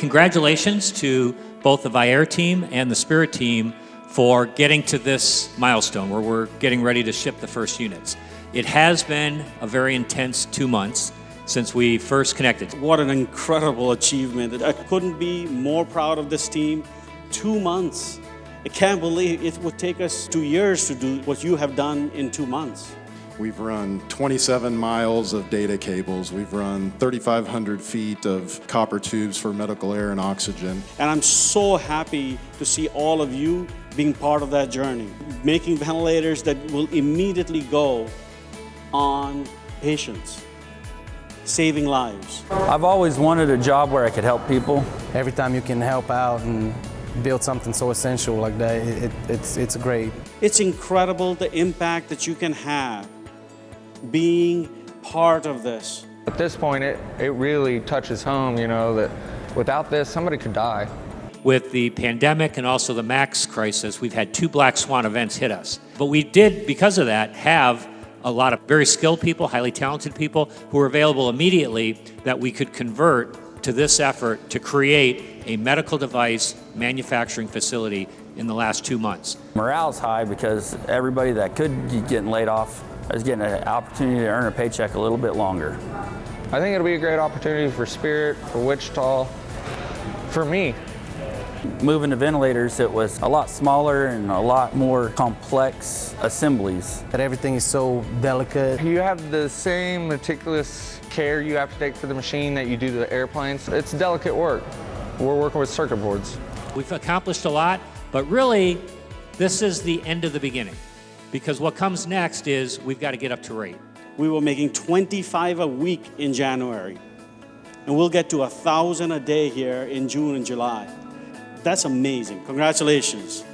Congratulations to both the Vyaire team and the Spirit team for getting to this milestone where we're getting ready to ship the first units. It has been a very intense 2 months since we first connected. What an incredible achievement. I couldn't be more proud of this team. 2 months. I can't believe it would take us 2 years to do what you have done in 2 months. We've run 27 miles of data cables. We've run 3,500 feet of copper tubes for medical air and oxygen. And I'm so happy to see all of you being part of that journey, making ventilators that will immediately go on patients, saving lives. I've always wanted a job where I could help people. Every time you can help out and build something so essential like that, it's great. It's incredible the impact that you can have being part of this. At this point, it really touches home, you know, that without this, somebody could die. With the pandemic and also the MAX crisis, we've had 2 black swan events hit us. But we did, because of that, have a lot of very skilled people, highly talented people who were available immediately that we could convert to this effort to create a medical device manufacturing facility in the last 2 months. Morale's high because everybody that could be getting laid off is getting an opportunity to earn a paycheck a little bit longer. I think it'll be a great opportunity for Spirit, for Wichita, for me. Moving to ventilators, it was a lot smaller and a lot more complex assemblies. That everything is so delicate. You have the same meticulous care you have to take for the machine that you do to the airplanes. It's delicate work. We're working with circuit boards. We've accomplished a lot, but really, this is the end of the beginning. Because what comes next is we've got to get up to rate. We were making 25 a week in January, and we'll get to 1,000 a day here in June and July. That's amazing. Congratulations.